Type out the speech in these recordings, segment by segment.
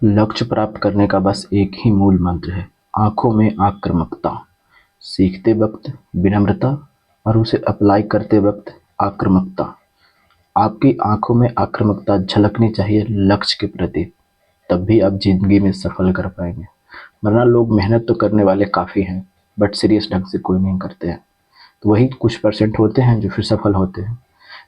लक्ष्य प्राप्त करने का बस एक ही मूल मंत्र है, आंखों में आक्रामकता। सीखते वक्त विनम्रता और उसे अप्लाई करते वक्त आक्रामकता। आपकी आंखों में आक्रामकता झलकनी चाहिए लक्ष्य के प्रति, तब भी आप जिंदगी में सफल कर पाएंगे। वरना लोग मेहनत तो करने वाले काफ़ी हैं, बट सीरियस ढंग से कोई नहीं करते हैं। तो वही कुछ परसेंट होते हैं जो फिर सफल होते हैं।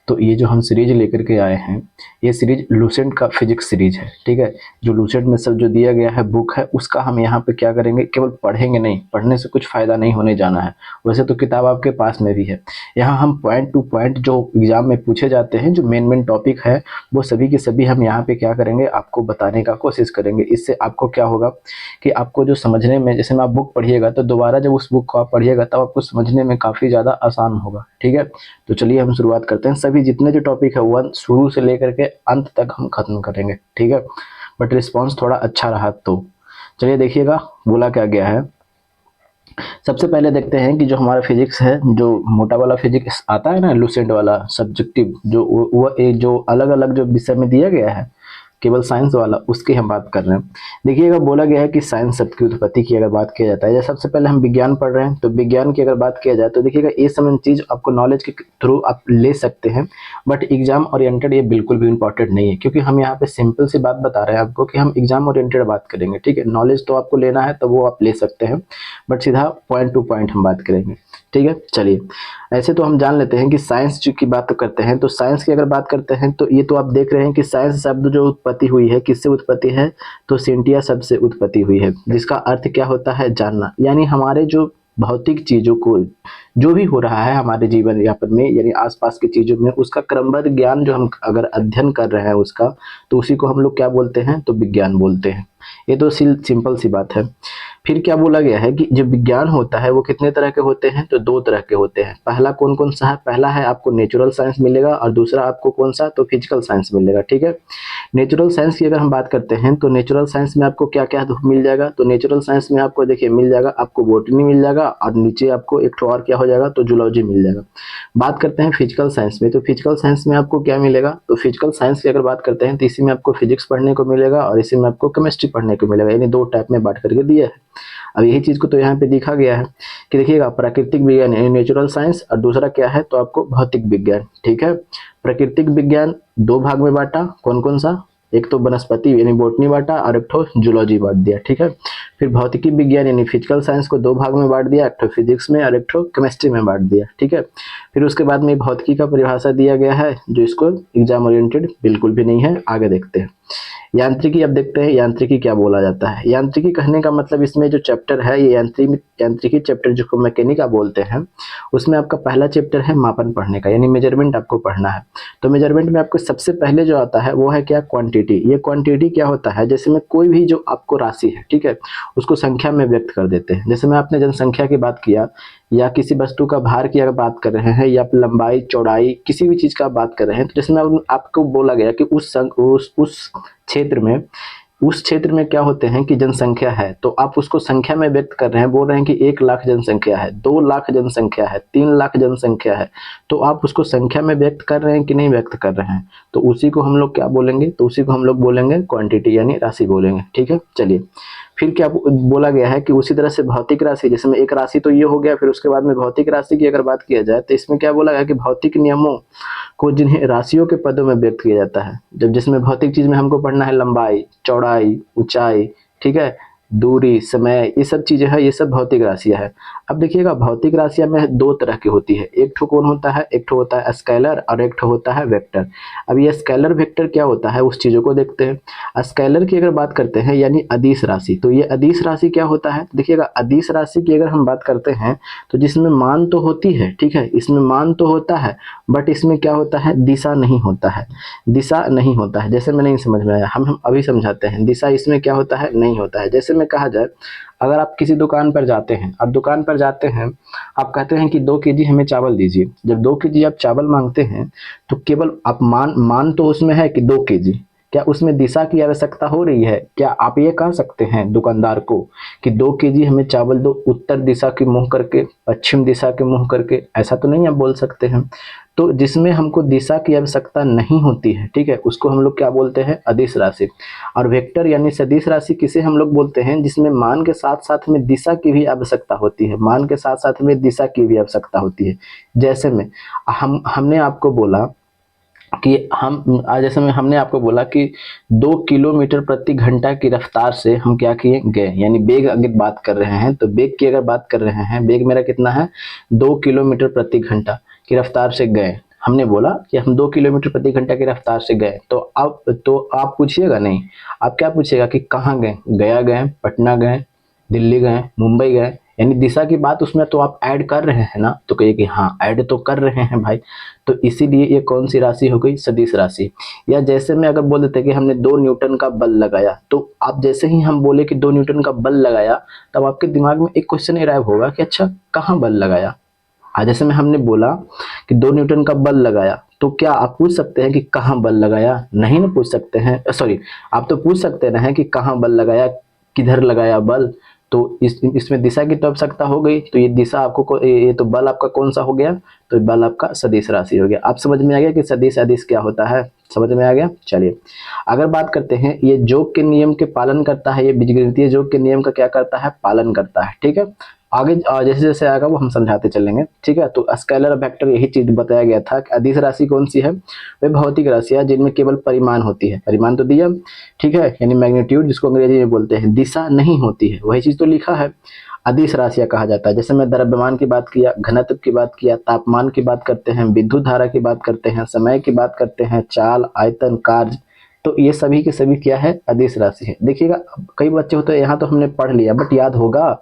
तो ये जो हम सीरीज लेकर के आए हैं, ये सीरीज लूसेंट का फिजिक्स सीरीज है, ठीक है। जो लूसेंट में सब जो दिया गया है बुक है, उसका हम यहाँ पे क्या करेंगे, केवल पढ़ेंगे नहीं, पढ़ने से कुछ फ़ायदा नहीं होने जाना है। वैसे तो किताब आपके पास में भी है। यहाँ हम पॉइंट टू पॉइंट जो एग्जाम में पूछे जाते हैं, जो मेन टॉपिक है, वो सभी के सभी हम यहाँ पे क्या करेंगे, आपको बताने का कोशिश करेंगे। इससे आपको क्या होगा कि आपको जो समझने में, जैसे में आप बुक पढ़िएगा तो दोबारा जब उस बुक को आप पढ़िएगा तब आपको समझने में काफ़ी ज़्यादा आसान होगा, ठीक है। तो चलिए हम शुरुआत करते हैं। सभी जितने जो टॉपिक है वन शुरू से लेकर के अंत तक हम खत्म करेंगे, ठीक है। बट रिस्पांस थोड़ा अच्छा रहा तो चलिए देखिएगा बोला क्या गया है। सबसे पहले देखते हैं कि जो हमारा फिजिक्स है, जो मोटा वाला फिजिक्स आता है ना, लूसेंट वाला सब्जेक्टिव, जो वो जो अलग अलग जो विषय में दिया गया है, केवल साइंस वाला, उसकी हम बात कर रहे हैं। देखिएगा बोला गया है कि साइंस शब्द की उत्पत्ति की अगर बात किया जाता है, जैसे सबसे पहले हम विज्ञान पढ़ रहे हैं, तो विज्ञान की अगर बात किया जाए तो देखिएगा ये सब चीज़ आपको नॉलेज के थ्रू आप ले सकते हैं, बट एग्जाम ओरिएंटेड ये बिल्कुल भी इंपॉर्टेंट नहीं है, क्योंकि हम यहाँ पे सिंपल सी बात बता रहे हैं आपको कि हम एग्जाम ओरिएंटेड बात करेंगे, ठीक है। नॉलेज तो आपको लेना है तो वो आप ले सकते हैं, बट सीधा पॉइंट टू पॉइंट हम बात करेंगे, ठीक है। चलिए ऐसे तो हम जान लेते हैं कि साइंस की बात करते हैं, तो साइंस की अगर बात करते हैं तो ये तो आप देख रहे हैं कि साइंस शब्द जो उत्पत्ति हुई है, किससे उत्पत्ति है, तो सेंटिया शब्द से उत्पत्ति हुई है, जिसका अर्थ क्या होता है, जानना। यानी हमारे जो भौतिक चीजों को, जो भी हो रहा है हमारे जीवन यापन में, यानी आसपास की चीजों में, उसका क्रमबद्ध ज्ञान जो हम अगर अध्ययन कर रहे हैं उसका, तो उसी को हम लोग क्या बोलते हैं, तो विज्ञान बोलते हैं। ये तो सिंपल सी बात है। फिर क्या बोला गया है कि जो विज्ञान होता है वो कितने तरह के होते हैं, तो दो तरह के होते हैं। पहला कौन कौन सा है, पहला है आपको नेचुरल साइंस मिलेगा, और दूसरा आपको कौन सा, तो फिजिकल साइंस मिलेगा, ठीक है। नेचुरल साइंस की अगर हम बात करते हैं तो नेचुरल साइंस में आपको क्या क्या मिल जाएगा, तो नेचुरल साइंस में आपको देखिए मिल जाएगा, आपको बॉटनी मिल जाएगा, और नीचे आपको एक ठो और क्या हो जाएगा, तो जूलॉजी मिल जाएगा। बात करते हैं फिजिकल साइंस में, तो फिजिकल साइंस में आपको क्या मिलेगा, तो फिजिकल साइंस की अगर बात करते हैं तो इसी में आपको फिजिक्स पढ़ने को मिलेगा और इसी में आपको केमिस्ट्री पढ़ने को मिलेगा, यानी दो टाइप में बांट करके दिया है। अब यही चीज को तो यहाँ पे दिखा गया है कि देखिएगा प्राकृतिक विज्ञान यानी नेचुरल साइंस, और दूसरा क्या है, तो आपको भौतिक विज्ञान, ठीक है। प्राकृतिक विज्ञान दो भाग में बांटा, कौन कौन सा, एक तो वनस्पति यानी बॉटनी बांटा, और एक तो जूलॉजी बांट दिया, ठीक है। फिर भौतिकी विज्ञान यानी फिजिकल साइंस को दो भाग में बांट दिया, एक तो फिजिक्स में और एक तो केमिस्ट्री में बांट दिया, ठीक है। फिर उसके बाद में भौतिकी का परिभाषा दिया गया है, जो इसको एग्जाम ओरिएंटेड बिल्कुल भी नहीं है। आगे देखते हैं यांत्रिकी। अब देखते हैं यांत्रिकी क्या बोला जाता है। यांत्रिकी कहने का मतलब इसमें जो चैप्टर है, ये यांत्रिकी चैप्टर जिसको मैकेनिका बोलते हैं, उसमें आपका पहला चैप्टर है मापन पढ़ने का, यानी मेजरमेंट आपको पढ़ना है। तो मेजरमेंट में आपको सबसे पहले जो आता है वो है क्या, क्वांटिटी। ये क्वांटिटी क्या होता है, जैसे में कोई भी जो आपको राशि है, ठीक है, उसको संख्या में व्यक्त कर देते हैं। जैसे मैं आपने जनसंख्या की बात किया, या किसी वस्तु का भार की अगर बात कर रहे हैं, या लंबाई चौड़ाई किसी भी चीज का बात कर रहे हैं, तो जैसे मैं आपको बोला गया कि उस क्षेत्र में, उस क्षेत्र में क्या होते हैं कि जनसंख्या है, तो आप उसको संख्या में व्यक्त कर रहे हैं, बोल रहे हैं कि 1 लाख जनसंख्या है, 2 लाख जनसंख्या है, 3 लाख जनसंख्या है, तो आप उसको संख्या में व्यक्त कर रहे हैं कि नहीं व्यक्त कर रहे हैं, तो उसी को हम लोग क्या बोलेंगे, तो उसी को हम लोग बोलेंगे क्वांटिटी यानी राशि बोलेंगे, ठीक है। चलिए फिर क्या बोला गया है कि उसी तरह से भौतिक राशि, जैसे में एक राशि तो ये हो गया, फिर उसके बाद में भौतिक राशि की अगर बात किया जाए तो इसमें क्या बोला गया कि भौतिक नियमों को जिन्हें राशियों के पदों में व्यक्त किया जाता है, जब जिसमें भौतिक चीज में हमको पढ़ना है लंबाई चौड़ाई ऊंचाई, ठीक है, दूरी समय, ये सब चीजें है, ये सब भौतिक राशियां है। अब देखिएगा भौतिक राशियां में दो तरह की होती है, एक ठो कौन होता है, एक ठो होता है स्केलर और एक ठो होता है वेक्टर। अब ये स्केलर वेक्टर क्या होता है उस चीजों को देखते हैं। स्केलर की अगर बात करते हैं यानी अदिश राशि, तो ये अदिश राशि क्या होता है, देखिएगा अदिश राशि की अगर हम बात करते हैं तो जिसमें मान तो होती है, ठीक है, इसमें मान तो होता है, बट इसमें क्या होता है, दिशा नहीं होता है, दिशा नहीं होता है। जैसे मैं नहीं समझ में आया, हम अभी समझाते हैं। दिशा इसमें क्या होता है, नहीं होता है। जैसे में कहा जाए, अगर आप किसी दुकान पर जाते हैं, अब दुकान पर जाते हैं, आप कहते हैं कि 2 केजी हमें चावल दीजिए। जब 2 केजी आप चावल मांगते हैं तो केवल आप मान तो उसमें है कि 2 केजी, क्या उसमें दिशा की आवश्यकता हो रही है? क्या आप ये कह सकते हैं दुकानदार को कि 2 केजी हमें चावल दो, उत्तर दिशा के मुंह करके, पश्चिम दिशा के मुंह करके? ऐसा तो नहीं आप बोल सकते हैं। तो जिसमें हमको दिशा की आवश्यकता नहीं होती है, ठीक है, उसको हम लोग क्या बोलते हैं? अदिश राशि। और वेक्टर यानी सदिश राशि किसे हम लोग बोलते हैं? जिसमें मान के साथ साथ में दिशा की भी आवश्यकता होती है, मान के साथ साथ में दिशा की भी आवश्यकता होती है। जैसे में हमने आपको बोला कि जैसे में हमने आपको बोला कि 2 किलोमीटर प्रति घंटा की रफ्तार से हम क्या किए गए, यानी वेग अगर बात कर रहे हैं तो वेग की अगर बात कर रहे हैं, वेग मेरा कितना है? 2 किलोमीटर प्रति घंटा की रफ्तार से गए। हमने बोला कि हम 2 किलोमीटर प्रति घंटा की रफ्तार से गए, तो आप पूछिएगा नहीं, आप क्या पूछिएगा कि कहाँ गए? गया गए, पटना गए, दिल्ली गए, मुंबई गए, यानी दिशा की बात उसमें तो आप ऐड कर रहे हैं ना, तो कहिए कि हाँ ऐड तो कर रहे हैं भाई। तो इसीलिए ये कौन सी राशि हो गई? सदिश राशि। या जैसे में अगर बोल देते कि हमने 2 न्यूटन का बल लगाया, तो आप जैसे ही हम बोले कि 2 न्यूटन का बल लगाया, तब आपके दिमाग में एक क्वेश्चन अराइव होगा कि अच्छा कहाँ बल लगाया। आज जैसे में हमने बोला कि 2 न्यूटन का बल लगाया, तो क्या आप पूछ सकते हैं कि कहाँ बल लगाया? नहीं ना पूछ सकते हैं, सॉरी, आप तो पूछ सकते हैं कि कहाँ बल लगाया, किधर लगाया बल। तो इसमें दिशा की तो आवश्यकता हो गई, तो ये दिशा आपको ये तो बल आपका कौन सा हो गया? तो बल आपका सदिश राशि हो गया। आप समझ में आ गया कि सदिश अदिश क्या होता है? समझ में आ गया। चलिए अगर बात करते हैं, ये जोग के नियम के पालन करता है, ये बीजगणितीय जोग के नियम का क्या करता है? पालन करता है, ठीक है। आगे जैसे जैसे आएगा वो हम समझाते चलेंगे, ठीक है। तो स्केलर और वेक्टर यही चीज बताया गया था कि अदिश राशि कौन सी है? वे भौतिक राशि है जिनमें केवल परिमाण होती है, परिमाण तो दिया, ठीक है, यानी मैग्नीट्यूड, जिसको अंग्रेजी में बोलते हैं, दिशा नहीं होती है, वही चीज तो लिखा है। अदिश राशियां कहा जाता है। जैसे मैं द्रव्यमान की बात किया, घनत्व की बात किया, तापमान की बात करते हैं, विद्युत धारा की बात करते हैं, समय की बात करते हैं, चाल, आयतन, कार्य, तो ये सभी के सभी क्या है? अदिश राशि है। देखिएगा कई बच्चे होते हैं, यहाँ तो हमने पढ़ लिया बट याद होगा?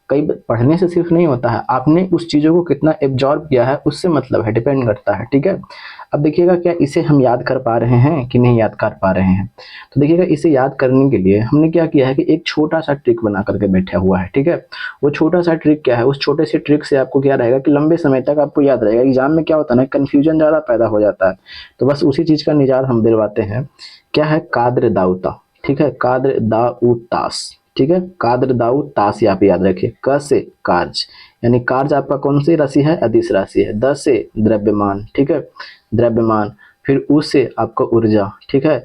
कई पढ़ने से सिर्फ नहीं होता है, आपने उस चीज़ों को कितना एब्जॉर्ब किया है उससे मतलब है, डिपेंड करता है, ठीक है। अब देखिएगा क्या इसे हम याद कर पा रहे हैं कि नहीं याद कर पा रहे हैं? तो देखिएगा इसे याद करने के लिए हमने क्या किया है कि एक छोटा सा ट्रिक बना करके बैठा हुआ है, ठीक है। वो छोटा सा ट्रिक क्या है? उस छोटे से ट्रिक से आपको क्या रहेगा कि लंबे समय तक आपको याद रहेगा। एग्जाम में क्या होता है ना, कन्फ्यूजन ज़्यादा पैदा हो जाता है, तो बस उसी चीज़ का निजात हम दिलवाते हैं। क्या है? काद्र दाउता, ठीक है, काद्र दाउ तास, ठीक है, काद्र दाऊ ताश, यहाँ पे याद रखिए। क से कार्य, यानी कार्य आपका कौन सी राशि है? अदिश राशि है। द से द्रव्यमान, ठीक है, द्रव्यमान। फिर उ से आपका ऊर्जा, ठीक है।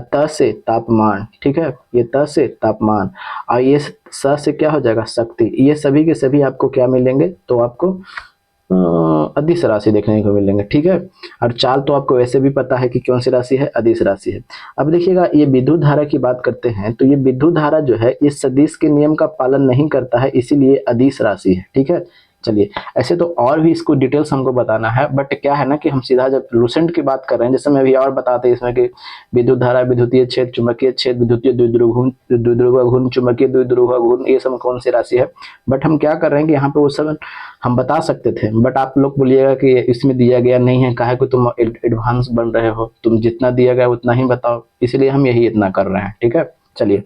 त से तापमान, ठीक है, ये त से तापमान। और ये स से क्या हो जाएगा? शक्ति। ये सभी के सभी आपको क्या मिलेंगे? तो आपको अदिश राशि देखने को मिलेंगे, ठीक है। और चाल तो आपको वैसे भी पता है कि कौन सी राशि है? अदिश राशि है। अब देखिएगा ये विद्युत धारा की बात करते हैं, तो ये विद्युत धारा जो है ये सदिश के नियम का पालन नहीं करता है, इसीलिए अदिश राशि है, ठीक है। चलिए ऐसे तो और भी इसको डिटेल्स हमको बताना है, बट क्या है ना कि हम सीधा जब लूसेंट की बात कर रहे हैं, जैसे मैं अभी और बताते हैं इसमें कि विद्युत धारा, विद्युतीय छेद, चुंबकीय छेद, विद्युतीय द्विध्रुव घूर्ण, द्विध्रुव घूर्ण, चुंबकीय द्विध्रुव घूर्ण, ये सब कौन सी राशि है। बट हम क्या कर रहे हैं कि यहाँ पे वो सब हम बता सकते थे, बट आप लोग बोलिएगा कि इसमें दिया गया नहीं है, काहे को तुम एडवांस बन रहे हो, तुम जितना दिया गया उतना ही बताओ, इसलिए हम यही इतना कर रहे हैं, ठीक है। चलिए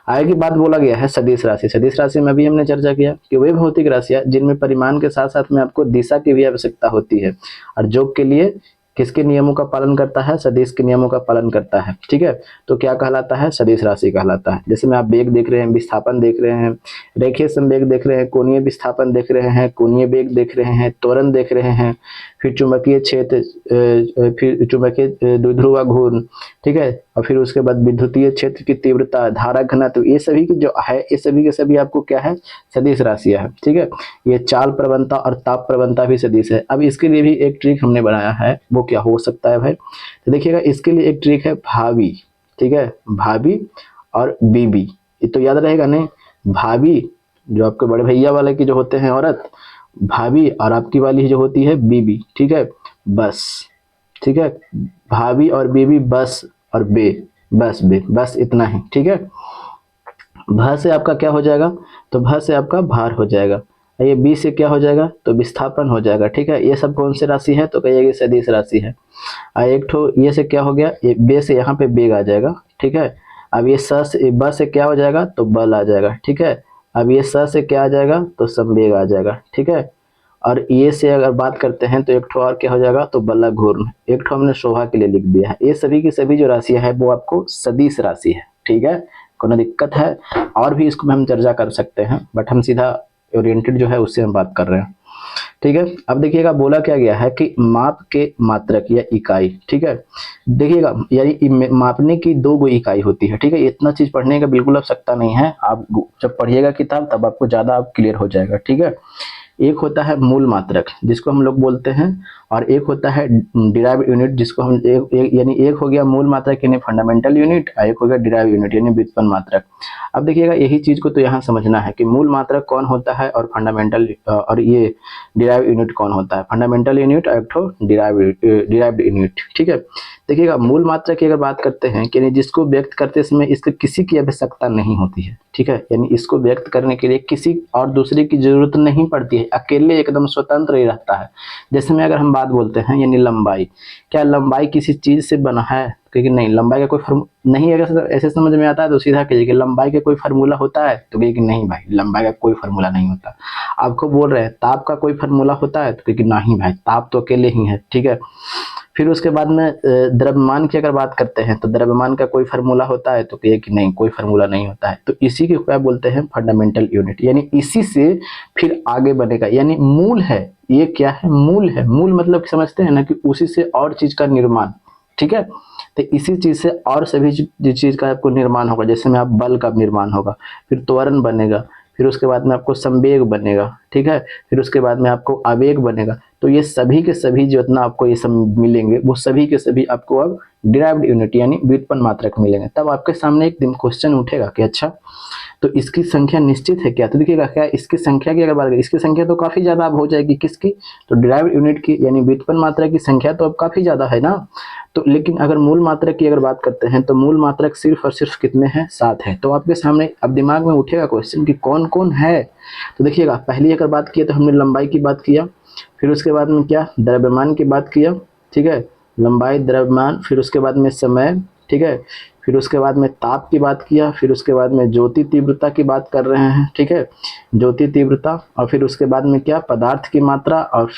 आगे की बात बोला गया है सदिश राशि। सदिश राशि में भी हमने चर्चा किया कि वे भौतिक राशियां जिनमें परिमाण के साथ साथ में आपको दिशा की भी आवश्यकता होती है, और योग के लिए किसके नियमों का पालन करता है? सदिश के नियमों का पालन करता है, ठीक है। तो क्या कहलाता है? सदिश राशि कहलाता है। जैसे में आप वेग देख रहे हैं, विस्थापन देख रहे हैं, रेखीय संवेग देख रहे हैं, कोणीय विस्थापन देख रहे हैं, कोणीय वेग देख रहे हैं, त्वरण देख रहे हैं, फिर चुंबकीय क्षेत्र, फिर चुंबकीय द्विध्रुव घूर्ण, ठीक है, और फिर उसके बाद विद्युतीय क्षेत्र की तीव्रता, धारा घनत्व, ये सभी की जो है, ये सभी के सभी आपको क्या है? सदिश राशियां है, ठीक है। ये चाल प्रवणता और ताप प्रवणता भी सदिश है। अब इसके लिए भी एक ट्रिक हमने बनाया है, वो क्या हो सकता है भाई? तो देखिएगा इसके लिए एक ट्रिक है भाभी, ठीक है, भाभी और बीबी, ये तो याद रहेगा नहीं। भाभी जो आपके बड़े भैया वाले की जो होते हैं औरत, भाभी, और आपकी वाली जो होती है बीबी, ठीक है, बस, ठीक है, भाभी और बीबी, बस और बे, बस बे, बस इतना ही, ठीक है। भ से आपका क्या हो जाएगा? तो भ से आपका भार हो जाएगा। ये बी से क्या हो जाएगा? तो विस्थापन हो जाएगा, ठीक है। ये सब कौन सी राशि है? तो कहिएगा सदिश राशि है। एक ठो ये से क्या हो गया? ये बे से यहाँ पे बेग आ जाएगा, ठीक है। अब ये स से ब से क्या हो जाएगा? तो बल आ जाएगा, ठीक है। अब ये स से क्या आ जाएगा? तो संवेग आ जाएगा, ठीक है। और ये से अगर बात करते हैं तो एक ठो और क्या हो जाएगा, तो बल्ला घूर्ण, एक ठो हमने शोभा के लिए लिख दिया है। ये सभी की सभी जो राशियां है वो आपको सदिश राशि है, ठीक है, कोनो दिक्कत है? और भी इसको हम चर्चा कर सकते हैं, बट हम सीधा ओरिएंटेड जो है उससे हम बात कर रहे हैं, ठीक है। अब देखिएगा बोला क्या गया है कि माप के मात्रक या इकाई, ठीक है। देखिएगा यानी मापने की दो गो इकाई होती है, ठीक है। इतना चीज पढ़ने का बिल्कुल आवश्यकता नहीं है, आप जब पढ़िएगा किताब तब आपको ज्यादा आप क्लियर हो जाएगा, ठीक है। एक होता है मूल मात्रक जिसको हम लोग बोलते हैं, और एक होता है डिराइव्ड यूनिट जिसको हम यानी एक हो गया मूल मात्रक यानी फंडामेंटल यूनिट, और एक हो गया डिराइव्ड यूनिट यानी व्युत्पन्न मात्रक। अब देखिएगा यही चीज को तो यहाँ समझना है कि मूल मात्रक कौन होता है और फंडामेंटल और ये डिराइव्ड यूनिट कौन होता है। फंडामेंटल यूनिट और एक ठो डिराइव्ड यूनिट, ठीक है। देखिएगा मूल मात्रा की अगर बात करते हैं कि जिसको व्यक्त करते समय इसके किसी की आवश्यकता नहीं होती है, ठीक है, यानी इसको व्यक्त करने के लिए किसी और दूसरे की जरूरत नहीं पड़ती है, अकेले एकदम स्वतंत्र ही रहता है। जैसे में अगर हम बात बोलते हैं यानी लंबाई, क्या लंबाई किसी चीज से बना है? क्योंकि नहीं, लंबाई का कोई फॉर्मूला नहीं है। अगर ऐसे समझ में आता है तो सीधा कहिए कि लंबाई का कोई फार्मूला होता है, तो कहिए कि नहीं भाई लंबाई का कोई फार्मूला नहीं होता। आपको बोल रहे हैं ताप का कोई फार्मूला होता है, तो कहिए कि नहीं भाई ताप तो अकेले ही है, ठीक है। फिर उसके बाद में द्रव्यमान की अगर बात करते हैं तो द्रव्यमान का कोई फार्मूला होता है, तो कहिए कि नहीं कोई फार्मूला नहीं होता है। तो इसी को क्या बोलते हैं? फंडामेंटल यूनिट, यानी इसी से फिर आगे बढ़ेगा, यानी मूल है। ये क्या है? मूल है। मूल मतलब समझते हैं ना कि उसी से और चीज का निर्माण, ठीक है। तो इसी चीज से और सभी चीज का आपको निर्माण होगा। जैसे में आप बल का निर्माण होगा, फिर त्वरण बनेगा, फिर उसके बाद में आपको संवेग बनेगा, ठीक है, फिर उसके बाद में आपको आवेग बनेगा। तो ये सभी के सभी जितना आपको ये सब मिलेंगे वो सभी के सभी आपको अब डिराइव्ड यूनिट यानी व्युत्पन्न मात्रक मिलेंगे। तब आपके सामने एक दिन क्वेश्चन उठेगा कि अच्छा तो इसकी संख्या निश्चित है क्या? तो देखिएगा क्या इसकी संख्या की अगर बात करें, इसकी संख्या तो काफी ज्यादा अब हो जाएगी। किसकी? तो डिराइव्ड यूनिट की यानी व्युत्पन्न मात्रा की संख्या तो अब काफी ज्यादा है ना। तो लेकिन अगर मूल मात्रक की अगर बात करते हैं तो मूल मात्रक सिर्फ और सिर्फ कितने हैं? 7 है। तो आपके सामने अब दिमाग में उठेगा क्वेश्चन कि कौन कौन है। तो देखिएगा पहली अगर बात किया तो हमने लंबाई की बात किया, फिर उसके बाद में क्या द्रव्यमान की बात किया, ठीक है, लंबाई द्रव्यमान, फिर उसके बाद में समय, ठीक है, फिर उसके बाद में ताप की बात किया, फिर उसके बाद में ज्योति तीव्रता की बात कर रहे हैं, ठीक है, ज्योति तीव्रता, और फिर उसके बाद में क्या पदार्थ की मात्रा, और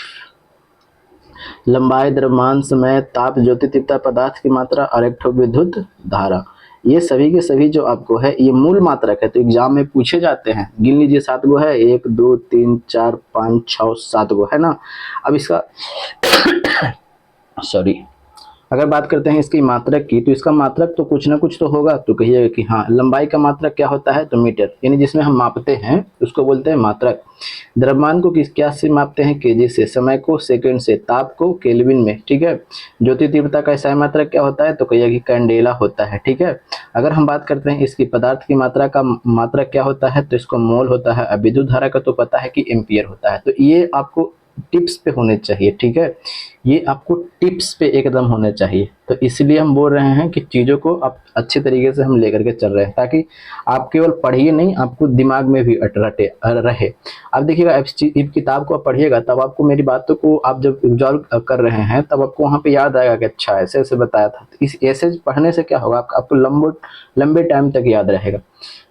लंबाई द्रव्यमान समय ताप ज्योति तीव्रता पदार्थ की मात्रा और एक ठो विद्युत धारा। ये सभी के सभी जो आपको है ये मूल मात्रक है। तो एग्जाम में पूछे जाते हैं, गिन लीजिए 7 गो है, 1 2 3 4 5 6 7 गो है ना। अब इसका सॉरी अगर बात करते हैं इसकी मात्रक की, तो इसका मात्रक तो कुछ ना कुछ तो होगा। तो कहिए कि हाँ लंबाई का मात्रक क्या होता है? तो मीटर, यानी जिसमें हम मापते हैं उसको बोलते हैं मात्रक। द्रव्यमान को किस क्या से मापते हैं? केजी से। समय को सेकंड से। ताप को केल्विन में, ठीक है। ज्योति तीव्रता का SI मात्रक क्या होता है? तो कहिए कि कैंडेला होता है, ठीक है। अगर हम बात करते हैं इसकी पदार्थ की मात्रा का मात्रक क्या होता है? तो इसको मोल होता है। अब विद्युत धारा का तो पता है कि एम्पियर होता है। तो ये आपको टिप्स पे होने चाहिए, ठीक है, ये आपको टिप्स पे एकदम होने चाहिए। तो इसलिए हम बोल रहे हैं कि चीज़ों को आप अच्छे तरीके से हम लेकर के चल रहे हैं, ताकि आप केवल पढ़िए नहीं, आपको दिमाग में भी रटे रहे। अब देखिएगा इस किताब को आप पढ़िएगा तब आपको मेरी बातों को आप जब ऑब्जर्व कर रहे हैं तब आपको वहाँ पे याद आएगा कि अच्छा ऐसे ऐसे बताया था। तो इस ऐसे पढ़ने से क्या होगा, आपको लंबे टाइम तक याद रहेगा,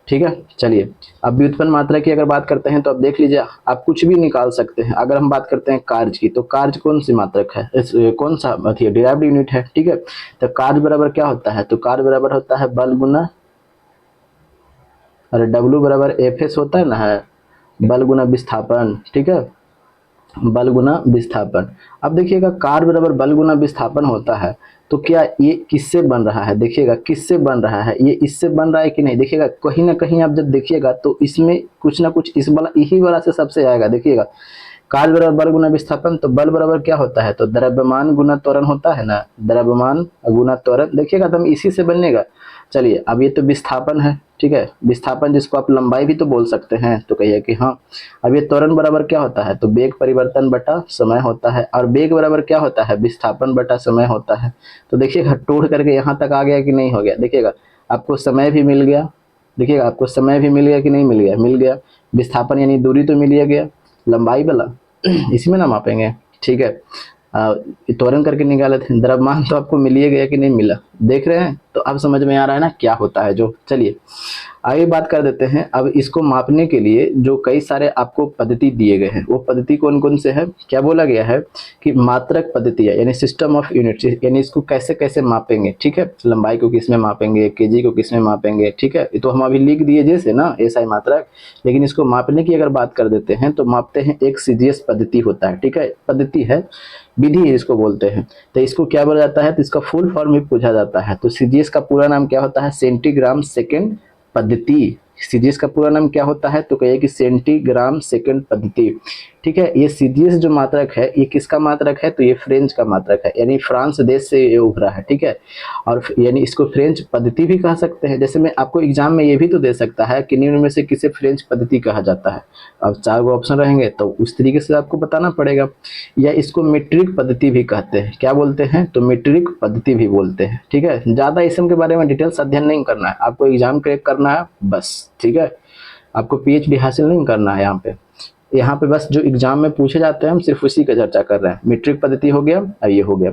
ठीक है। चलिए अब व्युत्पन्न मात्रा की अगर बात करते हैं तो आप देख लीजिए, आप कुछ भी निकाल सकते हैं। अगर हम बात करते हैं कार्य की, तो कार्य कौन सी मात्रक है? कौन सा डिराइव्ड यूनिट है, ठीक है। तो कार्य बराबर क्या होता है? तो कार्य बराबर होता है बल गुना, अरे W बराबर FS होता है ना, है बल गुना विस्थापन, ठीक है, बल गुना विस्थापन। अब देखिएगा कार्य बराबर बल गुना विस्थापन होता है, तो क्या ये किससे बन रहा है? देखिएगा किससे बन रहा है, ये इससे बन रहा है कि नहीं। देखिएगा कहीं ना कहीं आप जब देखिएगा तो इसमें कुछ ना कुछ इस वाला यही वाला से सबसे आएगा। देखिएगा कार्य बराबर बल गुना विस्थापन, तो बल बराबर क्या होता है? तो द्रव्यमान गुना त्वरण होता है ना, द्रव्यमान गुना त्वरण। देखिएगा तो हम इसी से बनेगा। चलिए अब ये तो विस्थापन है, ठीक है, विस्थापन जिसको आप लंबाई भी तो बोल सकते हैं। तो कहिए कि हाँ। अब ये त्वरण बराबर क्या होता है? तो वेग परिवर्तन बटा समय होता है, और वेग बराबर क्या होता है? विस्थापन बटा समय होता है। तो देखिएगा तोड़ करके यहाँ तक आ गया कि नहीं हो गया। देखिएगा आपको समय भी मिल गया, देखिएगा आपको समय भी मिल गया कि नहीं मिल गया? मिल गया। विस्थापन यानी दूरी तो मिल गया, लंबाई वाला इसमें ना मापेंगे, ठीक है। त्वरण करके निकाले थे। द्रव्यमान तो आपको मिल ही गया कि नहीं मिला? देख रहे हैं? तो अब समझ में आ रहा है ना क्या होता है जो। चलिए आगे बात कर देते हैं। अब इसको मापने के लिए जो कई सारे आपको पद्धति दिए गए हैं, वो पद्धति कौन कौन से हैं? क्या बोला गया है कि मात्रक पद्धति है, यानी सिस्टम ऑफ यूनिट्स, यानी इसको कैसे कैसे मापेंगे, ठीक है। लंबाई को किस में मापेंगे, केजी को किस में मापेंगे, ठीक है। ये तो हम अभी लिख दिए जैसे ना एसआई मात्रक, लेकिन इसको मापने की अगर बात कर देते हैं तो मापते हैं एक सीजीएस पद्धति होता है, ठीक है। पद्धति है, विधि इसको बोलते हैं। तो इसको क्या बोला जाता है? तो इसका फुल फॉर्म भी पूछा जाता है। तो सीजीएस का पूरा नाम क्या होता है? सेंटीग्राम सेकेंड पद्धति। सीजीएस का पूरा नाम क्या होता है? तो कहिए कि सेंटीग्राम सेकेंड पद्धति, ठीक है। ये सीजीएस जो मात्रक है ये किसका मात्रक है? तो ये फ्रेंच का मात्रक है, यानी फ्रांस देश से ये उभरा है, ठीक है। और यानी इसको फ्रेंच पद्धति भी कह सकते हैं। जैसे मैं आपको एग्जाम में ये भी तो दे सकता है कि निम्न में से किसे फ्रेंच पद्धति कहा जाता है। अब 4 गो ऑप्शन रहेंगे तो उस तरीके से आपको बताना पड़ेगा। या इसको मीट्रिक पद्धति भी कहते हैं। क्या बोलते हैं? तो मीट्रिक पद्धति भी बोलते हैं, ठीक है। ज़्यादा इसम के बारे में डिटेल्स अध्ययन नहीं करना है, आपको एग्जाम क्रैक करना है बस, ठीक है। आपको पीएचडी हासिल नहीं करना है यहाँ पे बस जो एग्जाम में पूछे जाते हैं हम सिर्फ उसी का चर्चा कर रहे हैं। मीट्रिक पद्धति हो गया, अब ये हो गया।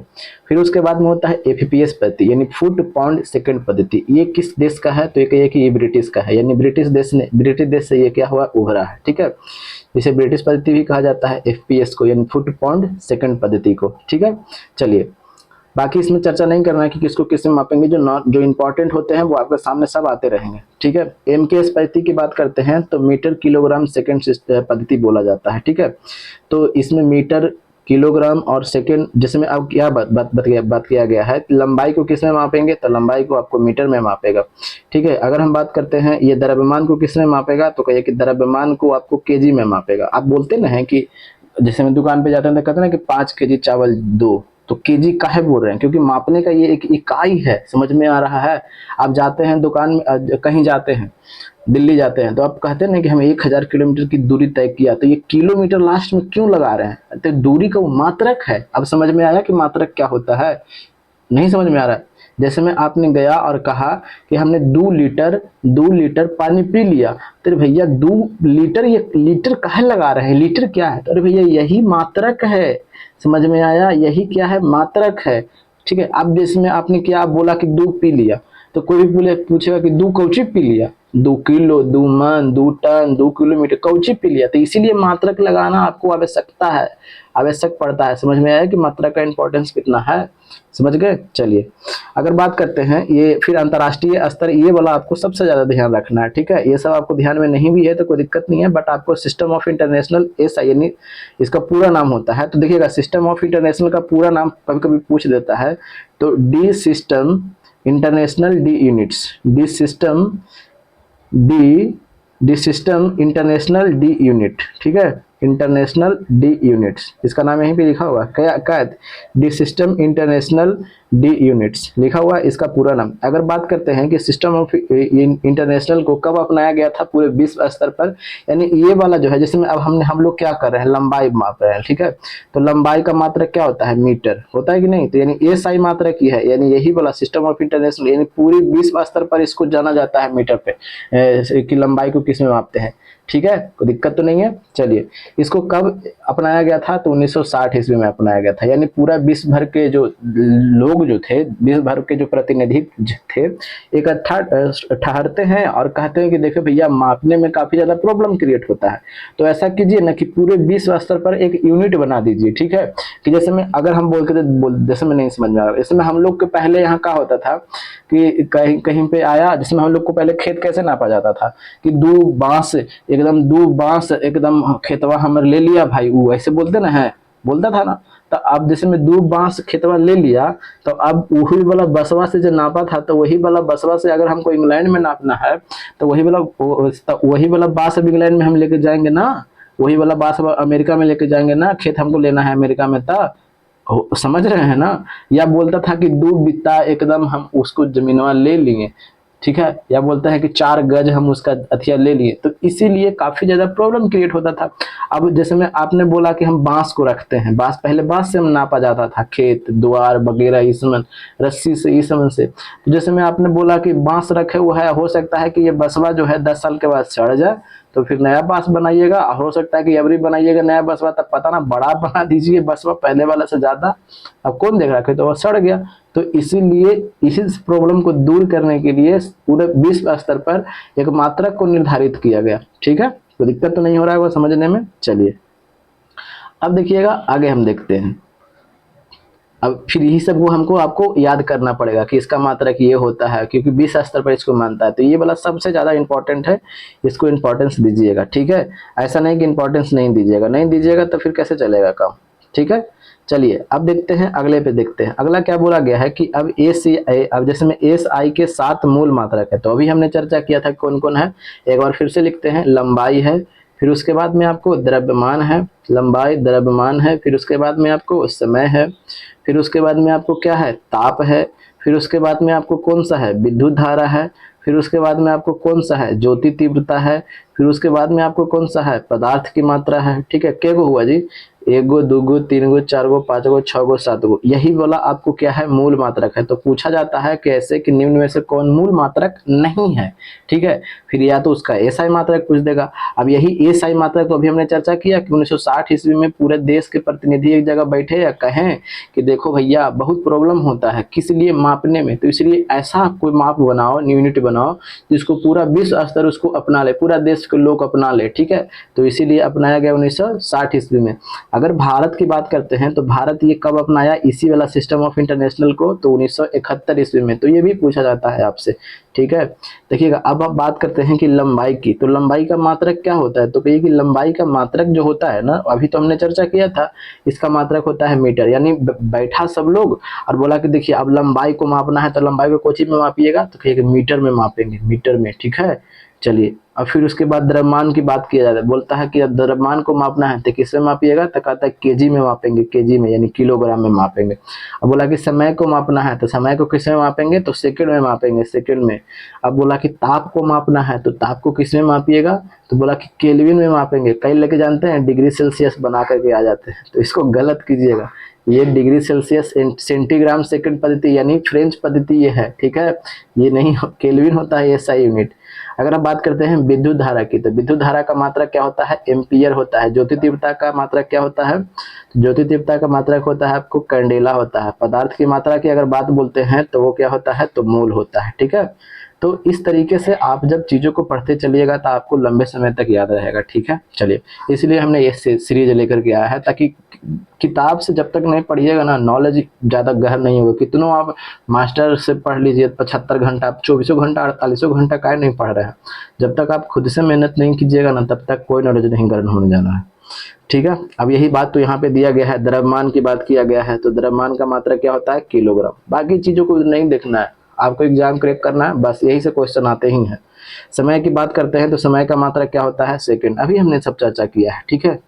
फिर उसके बाद में होता है एफपीएस पद्धति, यानी फुट पाउंड सेकंड पद्धति। ये किस देश का है? तो ये कहिए कि ये ब्रिटिश का है, यानी ब्रिटिश देश से ये क्या हुआ? उभरा है, ठीक है। इसे ब्रिटिश पद्धति भी कहा जाता है, एफपीएस को, यानी फुट पाउंड सेकंड पद्धति को, ठीक है। चलिए बाकी इसमें चर्चा नहीं करना है कि किसको किससे मापेंगे। जो इंपॉर्टेंट होते हैं वो आपके सामने सब आते रहेंगे, ठीक है। एमकेएस पद्धति की बात करते हैं तो मीटर किलोग्राम सेकंड पद्धति बोला जाता है, ठीक है। तो इसमें मीटर किलोग्राम और सेकंड, जिसमें अब क्या बात किया गया है, लंबाई को किस में मापेंगे? तो लंबाई को आपको मीटर में मापेगा, ठीक है। अगर हम बात करते हैं ये द्रव्यमान को किस में मापेगा, तो कहिए कि द्रव्यमान को आपको केजी में मापेगा। आप बोलते ना है कि जैसे मैं दुकान पे जाते हैं तो कहते हैं ना कि 5 केजी चावल दो, तो केजी काहे बोल रहे हैं? क्योंकि मापने का ये एक इकाई है, समझ में आ रहा है। आप जाते हैं दुकान में, कहीं जाते हैं, दिल्ली जाते हैं, तो आप कहते हैं ना कि हमें 1000 किलोमीटर की दूरी तय किया, तो ये किलोमीटर लास्ट में क्यों लगा रहे हैं? तो दूरी का वो मात्रक है। अब समझ में आया कि मात्रक क्या होता है? नहीं समझ में आ रहा है? जैसे में आपने गया और कहा कि हमने 2 लीटर पानी पी लिया, तो भैया 2 लीटर, ये लीटर काहे लगा रहे हैं? लीटर क्या है? तो अरे भैया यही मात्रक है, समझ में आया? यही क्या है? मात्रक है, ठीक है। अब जिसमें आपने क्या बोला कि 2 पी लिया, तो कोई भी पूछेगा कि 2 कौची पी लिया? 2 किलो, 2 मन, 2 टन, 2 किलोमीटर कौची पी लिया? तो इसीलिए मात्रक लगाना आपको आवश्यकता है, आवश्यक पड़ता है। समझ में आया कि मात्रा का इंपॉर्टेंस कितना है? समझ गए? चलिए अगर बात करते हैं ये फिर अंतर्राष्ट्रीय स्तर, ये वाला आपको सबसे ज्यादा ध्यान रखना है, ठीक है। ये सब आपको ध्यान में नहीं भी है तो कोई दिक्कत नहीं है, बट आपको सिस्टम ऑफ इंटरनेशनल एसआई, यानी इसका पूरा नाम होता है। तो देखिएगा सिस्टम ऑफ इंटरनेशनल का पूरा नाम कभी कभी पूछ देता है, तो D system international D units, D system international D unit, ठीक है। इंटरनेशनल डी यूनिट्स, इसका नाम यहीं पे लिखा हुआ है, क्या D system international D units लिखा हुआ है इसका पूरा नाम। अगर बात करते हैं कि सिस्टम ऑफ इंटरनेशनल को कब अपनाया गया था पूरे विश्व स्तर पर, यानी ये वाला जो है, जिसमें अब हम लोग क्या कर रहे हैं? लंबाई माप रहे हैं, ठीक है। तो लंबाई का मात्रक क्या होता है? मीटर होता है कि नहीं? तो यानी एसआई मात्रक ही है, यानी यही वाला सिस्टम ऑफ इंटरनेशनल, यानी पूरी विश्व स्तर पर इसको जाना जाता है मीटर पे, कि लंबाई को किस में मापते हैं, ठीक है। कोई दिक्कत तो नहीं है। चलिए इसको कब अपनाया गया था? तो 1960 ईस्वी में अपनाया गया था। यानी पूरा विश्व भर के जो लोग जो थे, विश्व भर के जो प्रतिनिधि थे, इकट्ठा ठहरते हैं और कहते हैं कि देखो भैया मापने में काफी ज्यादा प्रॉब्लम क्रिएट होता है, तो ऐसा कीजिए ना कि पूरे विश्व स्तर पर एक यूनिट बना दीजिए, ठीक है। कि जैसे में अगर हम जैसे में नहीं समझ में आ रहा, इसमें हम लोग के पहले यहाँ क्या होता था कि कहीं पे आया, जिसमें हम लोग को पहले खेत कैसे नापा जाता था कि 2 बांस एकदम खेतवा हमर ले लिया भाई, वो ऐसे बोलते ना है, बोलता था ना। तो अब जैसे में 2 बांस खेतवा ले लिया, तो अब वही वाला बसवा से जो नापा था, तो वही वाला बसवा से अगर हमको इंग्लैंड में नापना है, तो वही वाला बांस अब इंग्लैंड में हम लेके जाएंगे ना, वही वाला बांस अमेरिका में लेके जाएंगे ना, खेत हमको लेना है अमेरिका में, समझ रहे हैं ना। या बोलता था कि 2 बित्ता एकदम हम उसको जमीनवा ले लिए, ठीक है। या बोलता है कि 4 गज हम उसका हथिया ले लिए, तो इसीलिए काफी ज्यादा प्रॉब्लम क्रिएट होता था। अब जैसे में आपने बोला कि हम बांस को रखते हैं, पहले बांस से हम नापा जाता था, खेत द्वार वगैरह इस समय रस्सी से इस समय से। तो जैसे में आपने बोला कि बांस रखे हुआ है, हो सकता है कि ये बसवा जो है 10 साल के बाद सड़ जाए, तो फिर नया बस बनाइएगा। हो सकता है कि अबरी बनाइएगा नया बसवा, तब पता ना बड़ा बना दीजिए बसवा पहले वाला से ज्यादा, अब कौन देख रहा है, तो वो सड़ गया। तो इसीलिए इस प्रॉब्लम को दूर करने के लिए पूरे विश्व स्तर पर एक मात्रक को निर्धारित किया गया। ठीक है, तो दिक्कत तो नहीं हो रहा है वो समझने में। चलिए अब देखिएगा आगे हम देखते हैं। अब फिर यही सब वो हमको आपको याद करना पड़ेगा कि इसका मात्रक ये होता है, क्योंकि विश्व स्तर पर इसको मानता है। तो ये वाला सबसे ज्यादा इंपॉर्टेंट है, इसको इंपॉर्टेंस दीजिएगा। ठीक है, ऐसा नहीं कि इंपॉर्टेंस नहीं दीजिएगा, नहीं दीजिएगा तो फिर कैसे चलेगा काम। ठीक है, चलिए अब देखते हैं अगले पे। देखते हैं अगला क्या बोला गया है कि अब अब जैसे में एस आई के 7 मूल मात्रक है। तो अभी हमने चर्चा किया था कौन कौन है, एक बार फिर से लिखते हैं। लंबाई है, फिर उसके बाद में आपको द्रव्यमान है, लंबाई द्रव्यमान है, फिर उसके बाद में आपको समय है, फिर उसके बाद में आपको क्या है, ताप है, फिर उसके बाद में आपको कौन सा है, विद्युत धारा है, फिर उसके बाद में आपको कौन सा है, ज्योति तीव्रता है, फिर उसके बाद में आपको कौन सा है, पदार्थ की मात्रा है। ठीक है, क्या हुआ जी, 1 गो 2 गो 3 गो 4 गो 5 गो 6 गो 7 गो, यही वाला आपको क्या है, मूल मात्रक है। तो पूछा जाता है कि ऐसे कि निम्न में से कौन मूल मात्रक नहीं है। ठीक है, फिर या तो उसका एसआई मात्रक पूछ देगा। अब यही एसआई मात्रक तो अभी हमने चर्चा किया कि 1960 ईस्वी में पूरे देश के प्रतिनिधि एक जगह बैठे या कहें कि देखो भैया बहुत प्रॉब्लम होता है किस लिए मापने में, तो इसलिए ऐसा कोई माप बनाओ, यूनिट बनाओ जिसको पूरा विश्व स्तर उसको अपना ले, पूरा देश के लोग अपना ले। ठीक है, तो इसीलिए अपनाया गया 1960 ईस्वी में। अगर भारत की बात करते हैं तो भारत ये कब अपनाया इसी वाला सिस्टम ऑफ इंटरनेशनल को, तो 1971 ईस्वी में। तो ये भी पूछा जाता है आपसे। ठीक है, देखिएगा अब आप बात करते हैं कि लंबाई की, तो लंबाई का मात्रक क्या होता है, तो कहिए कि लंबाई का मात्रक जो होता है ना, अभी तो हमने चर्चा किया था, इसका मात्रक होता है मीटर। यानी बैठा सब लोग और बोला कि देखिए अब लंबाई को मापना है, तो लंबाई को कोची में मापिएगा, तो कहिए कि मीटर में मापेंगे, मीटर में। ठीक है, चलिए अब फिर उसके बाद द्रव्यमान की बात किया जाता है, बोलता है कि द्रव्यमान को मापना है तो किसमें मापिएगा, तो कहता है केजी में मापेंगे, केजी में यानी किलोग्राम में मापेंगे। अब बोला कि समय को मापना है तो समय को किसमें मापेंगे, तो सेकंड में मापेंगे, सेकंड में। अब बोला कि ताप को मापना है तो ताप को किसमें मापिएगा, तो बोला कि केल्विन में मापेंगे। कई लेके जानते हैं डिग्री सेल्सियस बना करके आ जाते हैं, तो इसको गलत कीजिएगा। ये डिग्री सेल्सियस सेंटीग्राम सेकंड पद्धति यानी फ्रेंच पद्धति ये है। ठीक है, ये नहीं केल्विन होता है एसआई यूनिट। अगर आप बात करते हैं विद्युत धारा की, तो विद्युत धारा का मात्रक क्या होता है, एम्पियर होता है। ज्योति तीव्रता का मात्रक क्या होता है, ज्योति तीव्रता का मात्रक होता है आपको कैंडेला होता है। पदार्थ की मात्रा की अगर बात बोलते हैं तो वो क्या होता है, तो मोल होता है। ठीक है, तो इस तरीके से आप जब चीजों को पढ़ते चलिएगा तो आपको लंबे समय तक याद रहेगा। ठीक है, चलिए इसलिए हमने ये सीरीज लेकर के आया है, ताकि किताब से जब तक नहीं पढ़िएगा ना, नॉलेज ज्यादा गहर नहीं होगा। कितनों आप मास्टर से पढ़ लीजिए 75 घंटा, आप 24 घंटा 48 घंटा काहे नहीं पढ़ रहे हैं, जब तक आप खुद से मेहनत नहीं कीजिएगा ना तब तक कोई नॉलेज नहीं गहन होने जाना है। ठीक है, अब यही बात तो यहाँ पे दिया गया है, द्रव्यमान की बात किया गया है, तो द्रव्यमान का मात्रा क्या होता है, किलोग्राम। बाकी चीजों को नहीं देखना है, आपको एग्जाम क्रैक करना है, बस यही से क्वेश्चन आते ही हैं। समय की बात करते हैं तो समय का मात्रा क्या होता है, सेकंड। अभी हमने सब चर्चा किया है। ठीक है,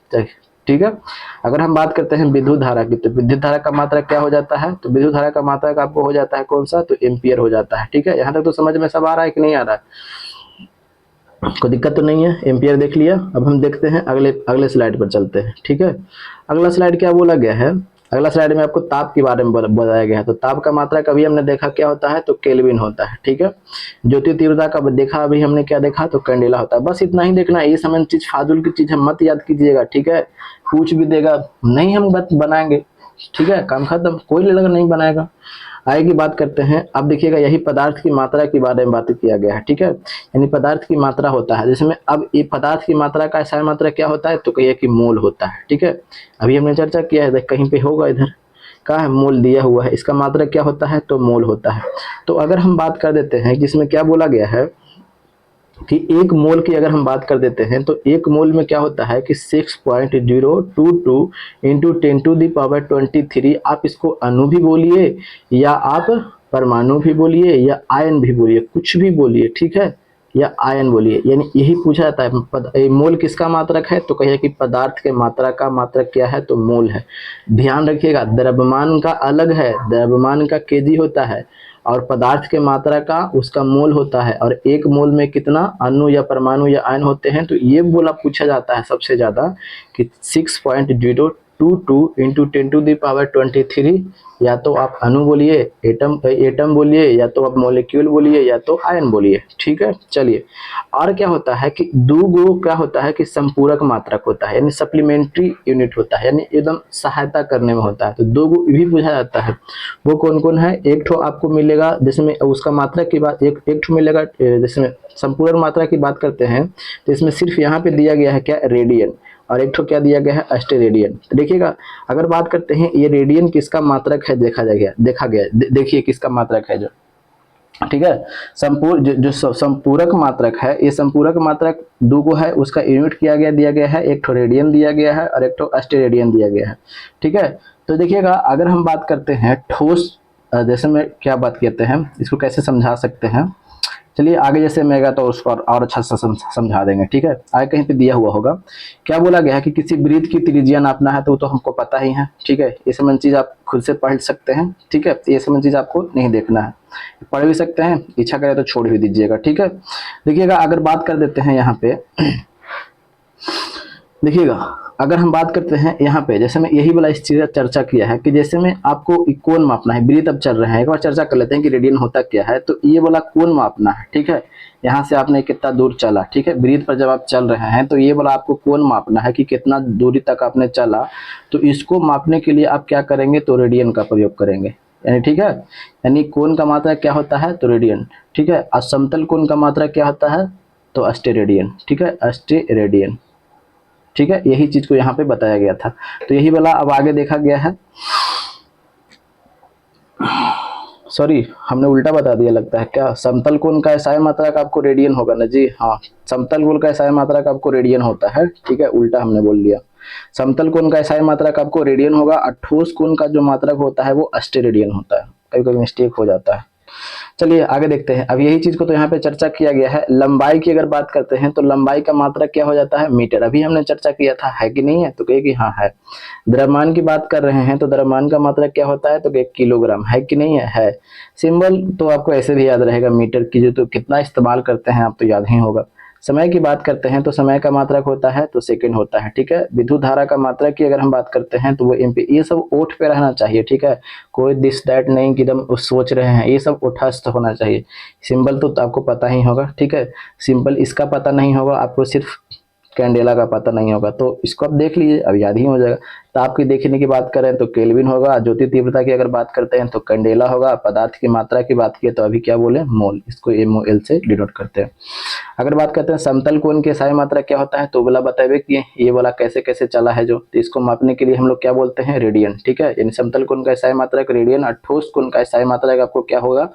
ठीक है। अगर हम बात करते हैं विद्युत धारा की, तो विद्युत धारा का मात्रा क्या हो जाता है, तो विद्युत धारा का मात्रा का आपको हो जाता है कौन सा, तो एम्पियर हो जाता है। ठीक है, यहाँ तक तो समझ में सब आ रहा है कि नहीं आ रहा है, कोई दिक्कत तो नहीं है। एम्पियर देख लिया। अब हम देखते हैं अगले स्लाइड पर चलते हैं। ठीक है, अगला स्लाइड क्या बोला गया है, अगला स्लाइड में आपको ताप के बारे में बताया गया है। तो ताप का मात्रा कभी हमने देखा क्या होता है, तो केल्विन होता है। ठीक है, ज्योति तीव्रता का देखा अभी हमने क्या देखा, तो कैंडेला होता है। बस इतना ही देखना है, ये समय चीज फाजुल की चीज है, मत याद कीजिएगा। ठीक है, पूछ भी देगा नहीं हम बनाएंगे। ठीक है, काम खत्म, कोई लगा नहीं बनाएगा। आगे की बात करते हैं। अब देखिएगा यही पदार्थ की मात्रा के बारे में बात किया गया है। ठीक है, यानी पदार्थ की मात्रा होता है जिसमें, अब ये पदार्थ की मात्रा का ऐसा मात्रा क्या होता है, तो कहिए कि मोल होता है। ठीक है, अभी हमने चर्चा किया है, कहीं पे होगा इधर का है, मोल दिया हुआ है, इसका मात्रा क्या होता है, तो मोल होता है। तो अगर हम बात कर देते हैं जिसमें क्या बोला गया है कि एक मोल की अगर हम बात कर देते हैं, तो एक मोल में क्या होता है कि 6.022 इंटू 10⁻23। आप इसको अणु भी बोलिए या आप परमाणु भी बोलिए या आयन भी बोलिए, कुछ भी बोलिए। ठीक है, या आयन बोलिए, यानी यही पूछा जाता है मोल किसका मात्रक है, तो कहिए कि पदार्थ के मात्रा का मात्रक क्या है, तो मोल है। ध्यान रखिएगा, द्रव्यमान का अलग है, द्रव्यमान का केजी होता है और पदार्थ के मात्रा का उसका मोल होता है। और एक मोल में कितना अणु या परमाणु या आयन होते हैं, तो ये बोला पूछा जाता है सबसे ज्यादा कि 2 इंटू 10⁻23, या तो आप अणु बोलिए, एटम बोलिए, या तो आप मॉलिक्यूल बोलिए, या तो आयन बोलिए। ठीक है, चलिए। और क्या होता है कि दूगो क्या होता है कि संपूरक मात्रक होता है, यानी सप्लीमेंट्री यूनिट होता है, यानी एकदम सहायता करने में होता है। तो दूगो भी बुझा जाता है। वो कौन कौन है? एक ठो आपको मिलेगा जिसमें उसका मात्रक की बात, एक ठो मिलेगा जिसमें संपूरक मात्रा की बात करते हैं, तो इसमें सिर्फ यहाँ पे दिया गया है क्या? रेडियन। और एक ठो क्या दिया गया है? अस्टेरेडियन। तो देखिएगा, अगर बात करते हैं ये रेडियन किसका मात्रक है, देखा गया देखिए किसका मात्रक है जो, ठीक है, जो संपूरक मात्रक है, ये संपूरक मात्रक दूगो है, उसका यूनिट किया गया दिया गया है, एक ठो रेडियन दिया गया है और एक ठो अस्टेरेडियन दिया गया है। ठीक है, तो देखिएगा, अगर हम बात करते हैं ठोस, जैसे में क्या बात करते हैं, इसको कैसे समझा सकते हैं, चलिए आगे जैसे मेगा तो उसको और अच्छा सा समझा देंगे। ठीक है, आगे कहीं पे दिया हुआ होगा, क्या बोला गया है कि किसी वृत्त की त्रिज्या नापना है, तो वो तो हमको पता ही है। ठीक है, ये सब चीज आप खुद से पढ़ सकते हैं। ठीक है, ये सब चीज आपको नहीं देखना है, पढ़ भी सकते हैं, इच्छा करे तो छोड़ भी दीजिएगा। ठीक है, देखिएगा, अगर बात कर देते हैं यहाँ पे, देखिएगा, अगर हम बात करते हैं यहाँ पे, जैसे मैं यही वाला इस चीज का चर्चा किया है कि जैसे में आपको कोण मापना है, वृत्त अब चल रहे हैं, एक बार चर्चा कर लेते हैं कि रेडियन होता क्या है। तो ये वाला कोण मापना है। ठीक है, यहाँ से आपने कितना दूर चला, ठीक है, वृत्त पर जब आप चल रहे हैं तो ये वाला आपको कोण मापना है कि कितना दूरी तक आपने चला। तो इसको मापने के लिए आप क्या करेंगे? तो रेडियन का प्रयोग करेंगे, यानी ठीक है, यानी कोण का मात्रा क्या होता है? तो रेडियन। ठीक है, और समतल कोण का मात्रा क्या होता है? तो अस्टेरेडियन। ठीक है, अस्टेरेडियन। ठीक है, यही चीज को यहाँ पे बताया गया था। तो यही वाला अब आगे देखा गया है, सॉरी हमने उल्टा बता दिया लगता है क्या? समतल कोण का एसआई मात्रक आपको रेडियन होगा ना जी, हाँ, समतल कोण का एसआई मात्रक आपको रेडियन होता है। ठीक है, उल्टा हमने बोल दिया, समतल कोण का एसआई मात्रक आपको रेडियन होगा, और ठोस कोण का जो मात्रक होता है वो अस्टेरेडियन होता है। कभी कभी मिस्टेक हो जाता है। चलिए आगे देखते हैं। अब यही चीज को तो यहाँ पे चर्चा किया गया है। लंबाई की अगर बात करते हैं तो लंबाई का मात्रक क्या हो जाता है? मीटर। अभी हमने चर्चा किया था, है कि नहीं है? तो कहिए कि हाँ है। द्रव्यमान की बात कर रहे हैं तो द्रव्यमान का मात्रक क्या होता है? तो किलोग्राम, है कि नहीं है? है। सिंबल तो आपको ऐसे भी याद रहेगा, मीटर की जो तो कितना इस्तेमाल करते हैं आप तो याद ही होगा। समय की बात करते हैं तो समय का मात्रक होता है तो सेकंड होता है। ठीक है, विद्युत धारा का मात्रक की अगर हम बात करते हैं तो वो एम्पी। ये सब ओठ पे रहना चाहिए। ठीक है, कोई दिस दैट नहीं कि एकदम सोच रहे हैं, ये सब उठस्थ होना चाहिए। सिंबल तो आपको पता ही होगा। ठीक है, सिंबल इसका पता नहीं होगा आपको, सिर्फ कैंडेला का पता नहीं होगा, तो इसको आप देख लीजिए, अब याद ही हो जाएगा। ताप की देखने की बात करें तो केल्विन होगा, ज्योति तीव्रता की अगर बात करते हैं तो कैंडेला होगा, पदार्थ की मात्रा की बात की तो अभी क्या बोले? मोल, इसको MOL से डिनोट करते हैं। अगर बात करते हैं समतल कोण के SI मात्रा क्या होता है, तो बोला बताइए कि ये वाला कैसे कैसे चला है जो, तो इसको मापने के लिए हम लोग क्या बोलते हैं? रेडियन। ठीक है, यानी समतल कोण का SI मात्रक रेडियन, और ठोस कोण का SI मात्रक आपको क्या होगा?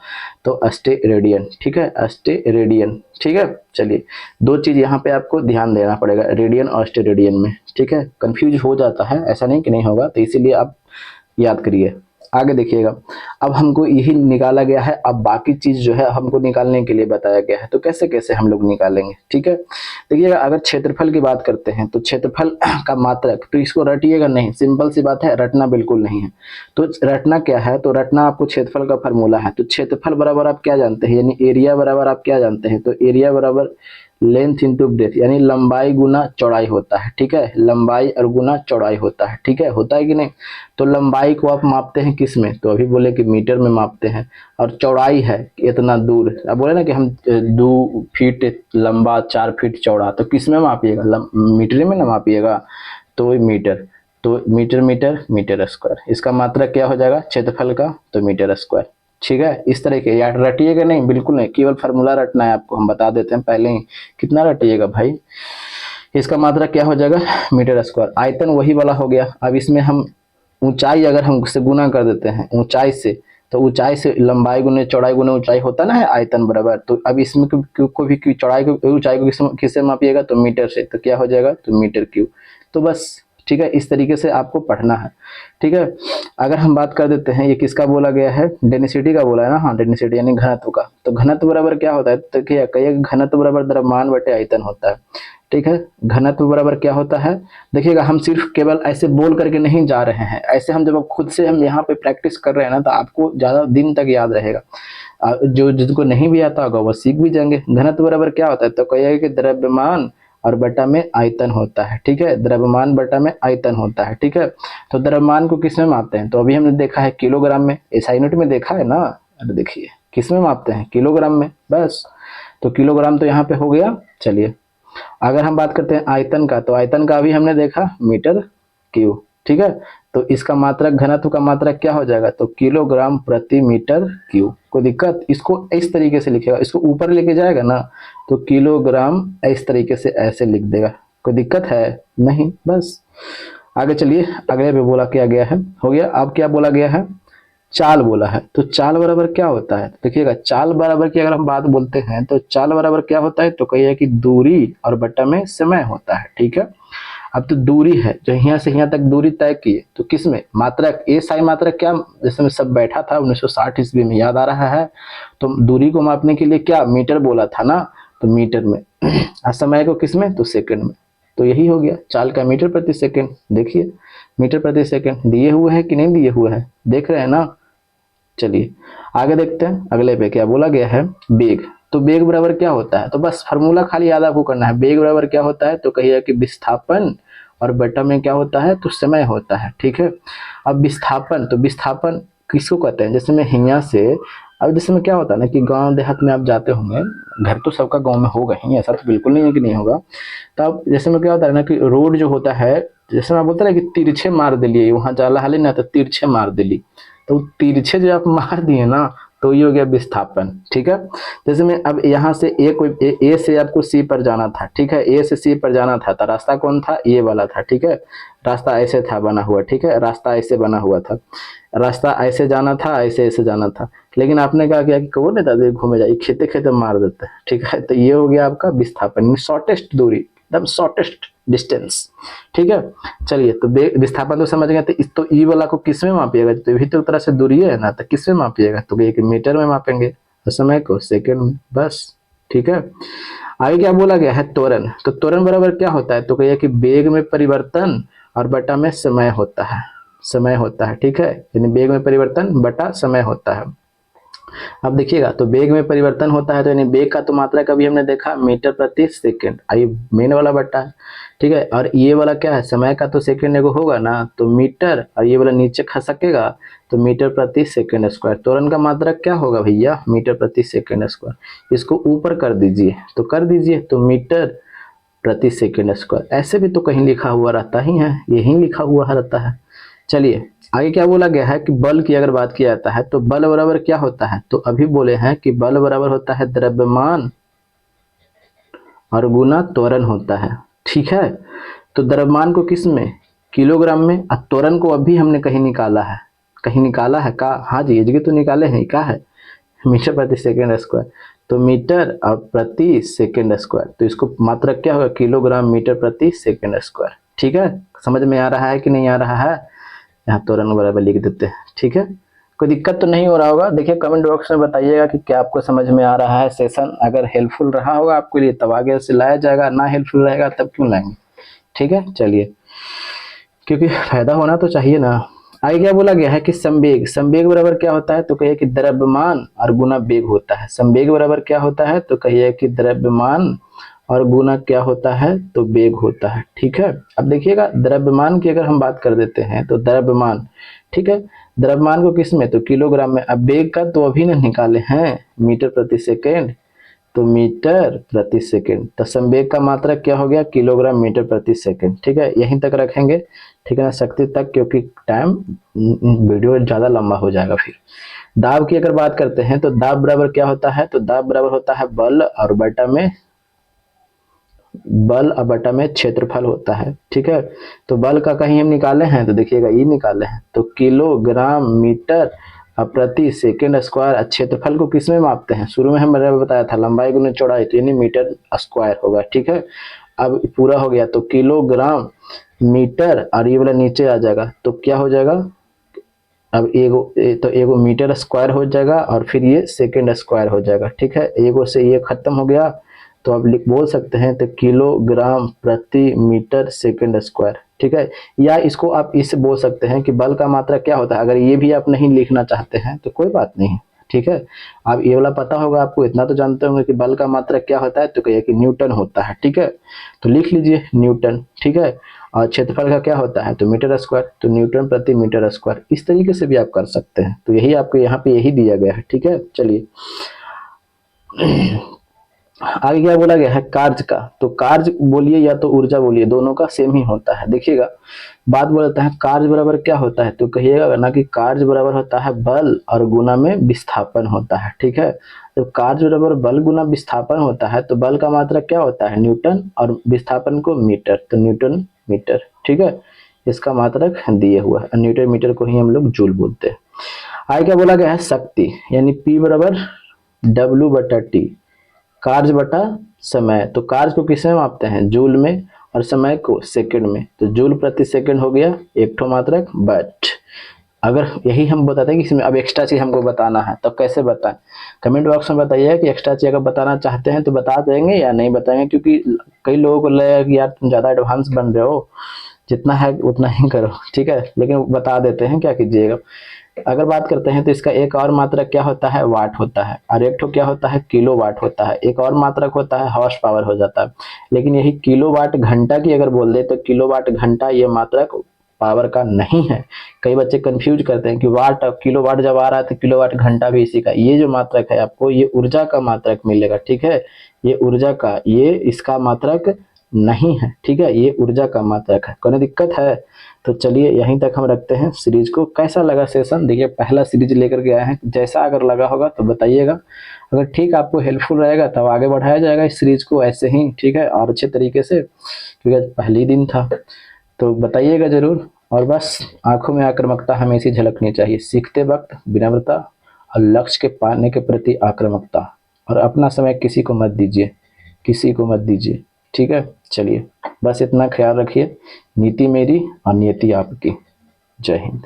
तो अस्टेरेडियन। ठीक है, अस्टेरेडियन। ठीक है, चलिए, दो चीज यहाँ पे आपको ध्यान देना पड़ेगा, रेडियन और अस्टेरेडियन में। ठीक है, कंफ्यूज हो जाता है, ऐसा नहीं कि नहीं होगा, तो इसीलिए आप याद करिए। आगे देखिएगा, अब हमको यही निकाला गया है, अब बाकी चीज जो है हमको निकालने के लिए बताया गया है, तो कैसे कैसे हम लोग निकालेंगे? ठीक है, देखिएगा, अगर क्षेत्रफल की बात करते हैं तो क्षेत्रफल का मात्रक, तो इसको रटिएगा नहीं, सिंपल सी बात है, रटना बिल्कुल नहीं है। तो रटना क्या है? तो रटना आपको क्षेत्रफल का फार्मूला है। तो क्षेत्रफल बराबर आप क्या जानते हैं? यानी एरिया बराबर आप क्या जानते हैं? तो एरिया बराबर लेंथ इंटू ब्रेथ, यानी लंबाई गुना चौड़ाई होता है। ठीक है, लंबाई और गुना चौड़ाई होता है। ठीक है, होता है कि नहीं? तो लंबाई को आप मापते हैं किस में? तो अभी बोले कि मीटर में मापते हैं, और चौड़ाई है इतना दूर। अब बोले ना कि हम 2 फीट लंबा 4 फीट चौड़ा, तो किस में मापिएगा? मीटर में ना मापिएगा, तो मीटर। तो मीटर मीटर मीटर स्क्वायर, इसका मात्रक क्या हो जाएगा क्षेत्रफल का? तो मीटर स्क्वायर। ठीक है, इस तरह के, या रटिएगा नहीं, बिल्कुल नहीं, केवल फार्मूला रटना है आपको, हम बता देते हैं पहले ही। कितना रटिएगा भाई? इसका मात्रक क्या हो जाएगा? Metre square. आयतन वही वाला हो गया। अब इसमें हम ऊंचाई अगर हम से गुना कर देते हैं ऊंचाई से, तो ऊंचाई से लंबाई गुने चौड़ाई गुने ऊंचाई होता ना है आयतन बराबर। तो अब इसमें को भी चौड़ाई को ऊंचाई को किससे मापिएगा? तो मीटर से। तो क्या हो जाएगा? तो मीटर क्यूब। तो बस, ठीक है, इस तरीके से आपको पढ़ना है। ठीक है, अगर हम बात कर देते हैं, ये किसका बोला गया है? डेंसिटी का बोला है ना, हाँ, डेंसिटी यानी घनत्व का। तो घनत्व बराबर क्या होता है? तो क्या कहिए, घनत्व बराबर द्रव्यमान बटे आयतन होता है। ठीक है, घनत्व बराबर क्या होता है? देखिएगा, हम सिर्फ केवल ऐसे बोल करके नहीं जा रहे हैं, ऐसे हम जब खुद से हम यहाँ पे प्रैक्टिस कर रहे हैं ना, तो आपको ज्यादा दिन तक याद रहेगा। जो जिनको नहीं भी आता होगा वो सीख भी जाएंगे। घनत्व बराबर क्या होता है? तो कहिए कि द्रव्यमान और बटा में आयतन होता है, ठीक है। द्रव्यमान बटा में आयतन होता है, ठीक है। तो द्रव्यमान को किस में मापते हैं? तो अभी हमने देखा है किलोग्राम में, एसआई यूनिट में देखा है ना। अरे देखिए किस में मापते हैं? किलोग्राम में, बस। तो किलोग्राम तो यहाँ पे हो गया। चलिए अगर हम बात करते हैं आयतन का, तो आयतन का अभी हमने देखा मीटर क्यूब, ठीक है। तो इसका मात्रक, घनत्व का मात्रक क्या हो जाएगा? तो किलोग्राम प्रति मीटर क्यूब। कोई दिक्कत? इसको इस तरीके से लिखेगा, इसको ऊपर लेके जाएगा ना तो किलोग्राम इस तरीके से ऐसे लिख देगा। कोई दिक्कत है? नहीं, बस। आगे चलिए, अगले पे बोला क्या गया है, हो गया। अब क्या बोला गया है? चाल बोला है। तो चाल बराबर क्या होता है? देखिएगा, चाल बराबर की अगर हम बात बोलते हैं तो चाल बराबर क्या होता है? तो कहिए कि दूरी और बटा में समय होता है, ठीक है। अब तो दूरी है, जो यहाँ से यहाँ तक दूरी तय की है, तो किस में? मात्रक, ए साई मात्रक क्या, जिस समय सब बैठा था 1960 ईस्वी में, याद आ रहा है? तो दूरी को मापने के लिए क्या मीटर बोला था ना, तो मीटर में। और समय को किस में? तो सेकंड में। तो यही हो गया चाल का मीटर प्रति सेकंड। देखिए मीटर प्रति सेकंड दिए हुए है कि नहीं दिए हुए है, देख रहे हैं ना। चलिए आगे देखते हैं, अगले पे क्या बोला गया है? बेग। तो बेग बराबर क्या होता है? तो बस फार्मूला खाली याद आपको करना है। बेग बराबर क्या होता है? तो कहिए कि विस्थापन और बटा में क्या होता है? तो समय होता है, ठीक है। अब विस्थापन, तो विस्थापन किसको कहते हैं? जैसे में हिया से, अब जैसे में क्या होता है ना कि गांव देहात में आप जाते होंगे, घर तो सबका गांव में होगा ही, ऐसा तो बिल्कुल नहीं है कि नहीं होगा। तो अब जैसे में क्या होता है ना कि रोड जो होता है, जैसे मैं बोलता ना कि तिरछे मार दिलिए, वहां जाला हाली ना तो तिरछे मार दिली, तो तिरछे जो आप मार दिए ना तो ये हो गया विस्थापन, ठीक है। जैसे में अब यहाँ से ए से आपको सी पर जाना था, ठीक है। ए से सी पर जाना था, तो रास्ता कौन था? ये वाला था, ठीक है। रास्ता ऐसे था बना हुआ, ठीक है। रास्ता ऐसे बना हुआ था, रास्ता ऐसे जाना था, ऐसे ऐसे जाना था। लेकिन आपने कहा कि कौन नहीं था घूमे जाए, खेते खेते मार देते हैं, ठीक है। तो ये हो गया आपका विस्थापन, शॉर्टेस्ट दूरी, एकदम शॉर्टेस्ट डिस्टेंस, ठीक है। चलिए तो विस्थापन तो समझ गए। तो इस तो ई वाला को किस में मापिएगा? तो भी तो एक तरह से दूरी है ना, तो किस में मापिएगा? तो एक मीटर में मापेंगे और समय को सेकंड में, बस, ठीक है। आगे क्या बोला गया है? त्वरण। तो त्वरण बराबर क्या होता है? तो कहिए कि वेग में परिवर्तन और बटा में समय होता है, समय होता है, ठीक है। यानी वेग में परिवर्तन बटा समय होता है। अब देखिएगा, तो वेग में परिवर्तन होता है, तो यानी वेग का तो मात्रा कभी हमने देखा मीटर प्रति सेकंड, ये मेन वाला बटा है, ठीक है। और ये वाला क्या है? समय का तो सेकंड एगो होगा ना, तो मीटर, और ये वाला नीचे खसकेगा तो मीटर प्रति सेकंड स्क्वायर। त्वरण का मात्रा क्या होगा भैया? मीटर प्रति सेकंड स्क्वायर। इसको ऊपर कर दीजिए, तो कर दीजिए, तो मीटर प्रति सेकंड स्क्वायर। ऐसे भी तो कहीं लिखा हुआ रहता ही है, यही लिखा हुआ रहता है। चलिए आगे क्या बोला गया है कि बल की अगर बात किया जाता है, तो बल बराबर क्या होता है? तो अभी बोले हैं कि बल बराबर होता है द्रव्यमान और गुना त्वरण होता है, ठीक है। तो द्रव्यमान को किस में? किलोग्राम में। और त्वरण को अभी हमने कहीं निकाला है, कहीं निकाला है का? हाँ जी, ये जगह तो निकाले हैं, क्या है? मीटर प्रति सेकंड स्क्वायर। तो मीटर और प्रति सेकंड स्क्वायर, तो इसको मात्रक क्या होगा? किलोग्राम मीटर प्रति सेकंड स्क्वायर, ठीक है। समझ में आ रहा है कि नहीं आ रहा है? यहाँ त्वरण बराबर लिख देते हैं, ठीक है। कोई दिक्कत तो नहीं हो रहा होगा? देखिए कमेंट बॉक्स में बताइएगा कि क्या आपको समझ में आ रहा है। सेशन अगर हेल्पफुल रहा होगा आपके लिए तब आगे से लाया जाएगा, ना हेल्पफुल रहेगा तब क्यों लाएंगे, ठीक है। चलिए, क्योंकि फायदा होना तो चाहिए ना। आगे क्या बोला गया है कि संवेग। संवेग बराबर क्या होता है? तो कहिए कि द्रव्यमान और गुना वेग होता है। संवेग बराबर क्या होता है? तो कहिए कि द्रव्यमान और गुना क्या होता है? तो वेग होता है, ठीक है। अब देखिएगा, द्रव्यमान की अगर हम बात कर देते हैं तो द्रव्यमान, ठीक है। द्रव्यमान को किस में? तो किलोग्राम में। अब वेग का तो अभी न निकाले हैं, मीटर प्रति सेकेंड, तो मीटर प्रति सेकंड। तो संवेग का मात्रक क्या हो गया? किलोग्राम मीटर प्रति सेकंड, ठीक है। यहीं तक रखेंगे, ठीक है ना, शक्ति तक, क्योंकि टाइम वीडियो ज्यादा लंबा हो जाएगा फिर। दाब की अगर बात करते हैं तो दाब बराबर क्या होता है? तो दाब बराबर होता है बल और बटा में, बल और बटा में क्षेत्रफल होता है, ठीक है। तो बल का कहीं हम निकाले हैं तो देखिएगा ये निकाले हैं, तो किलोग्राम मीटर प्रति सेकंड स्क्वायर। क्षेत्रफल को किस में मापते हैं? शुरू में हमने बताया था लंबाई गुना चौड़ाई, तो यानी मीटर स्क्वायर होगा, ठीक है। अब पूरा हो गया, तो किलोग्राम मीटर और ये वाला नीचे आ जाएगा, तो क्या हो जाएगा? अब एगो मीटर स्क्वायर हो जाएगा और फिर ये सेकंड स्क्वायर हो जाएगा, ठीक है। एगो से ये खत्म हो गया, तो आप बोल सकते हैं तो किलोग्राम प्रति मीटर सेकंड स्क्वायर, ठीक है। या इसको आप इससे बोल सकते हैं कि बल का मात्रा क्या होता है। अगर ये भी आप नहीं लिखना चाहते हैं तो कोई बात नहीं, ठीक है। अब ये वाला पता होगा आपको, इतना तो जानते होंगे कि बल का मात्रक क्या होता है, तो कहिए कि न्यूटन होता है, ठीक है। तो लिख लीजिए न्यूटन, ठीक है। और क्षेत्रफल का क्या होता है, तो मीटर स्क्वायर, तो न्यूटन प्रति मीटर स्क्वायर। इस तरीके से भी आप कर सकते हैं। तो यही आपको यहाँ पे यही दिया गया है, ठीक है। चलिए आगे क्या बोला गया है, कार्य का। तो कार्य बोलिए या तो ऊर्जा बोलिए, दोनों का सेम ही होता है। देखिएगा बात बोलता है कार्य बराबर क्या होता है, तो कहिएगा ना कि कार्य बराबर होता है बल और गुना में विस्थापन होता है, ठीक है। तो कार्य बराबर बल गुना विस्थापन होता है, तो बल का मात्रक क्या होता है, न्यूटन, और विस्थापन को मीटर, तो न्यूटन मीटर, ठीक है। इसका मात्रक दिए हुआ है, न्यूटन मीटर को ही हम लोग जूल बोलते हैं। आगे क्या बोला गया है, शक्ति, यानी P बराबर W/T, कार्य बटा समय। तो कार्य को किसमें मापते हैं, जूल में, और समय को सेकंड में। तो जूल प्रति सेकंड हो गया एक ठो मात्रक। बट अगर यही हम बताते हैं कि इसमें अब एक्स्ट्रा चीज हमको बताना है, तो कैसे बताएं, कमेंट बॉक्स में बताइए कि एक्स्ट्रा चीज अगर बताना चाहते हैं तो बता देंगे या नहीं बताएंगे, क्योंकि कई लोगों को लगेगा कि यार तुम ज्यादा एडवांस बन रहे हो, जितना है उतना ही करो, ठीक है। लेकिन बता देते हैं, क्या कीजिएगा। अगर बात करते हैं तो इसका एक और मात्रक क्या होता है, वाट होता है, और एक ठो क्या होता है, किलो वाट होता है। एक और मात्रक होता है हॉर्स पावर हो जाता है। लेकिन यही किलो वाट घंटा की अगर बोल दे तो किलो वाट घंटा ये मात्रक पावर का नहीं है। कई बच्चे कंफ्यूज करते हैं कि वाट और किलो वाट जब आ रहा है तो किलो वाट घंटा भी इसी का। ये जो मात्रक है आपको ये ऊर्जा का मात्रक मिलेगा, ठीक है। ये ऊर्जा का, ये इसका मात्रक नहीं है, ठीक है। ये ऊर्जा का मात्रक है। कोई दिक्कत है, तो चलिए यहीं तक हम रखते हैं सीरीज को। कैसा लगा सेशन, देखिए पहला सीरीज लेकर के आए हैं, जैसा अगर लगा होगा तो बताइएगा। अगर ठीक आपको हेल्पफुल रहेगा तब आगे बढ़ाया जाएगा इस सीरीज को ऐसे ही, ठीक है, और अच्छे तरीके से, क्योंकि पहली दिन था। तो बताइएगा जरूर। और बस आंखों में आक्रामकता हमेशा झलकनी चाहिए, सीखते वक्त विनम्रता और लक्ष्य के पाने के प्रति आक्रामकता, और अपना समय किसी को मत दीजिए, किसी को मत दीजिए, ठीक है। चलिए बस इतना ख्याल रखिए, नीति मेरी और नियति आपकी। जय हिंद।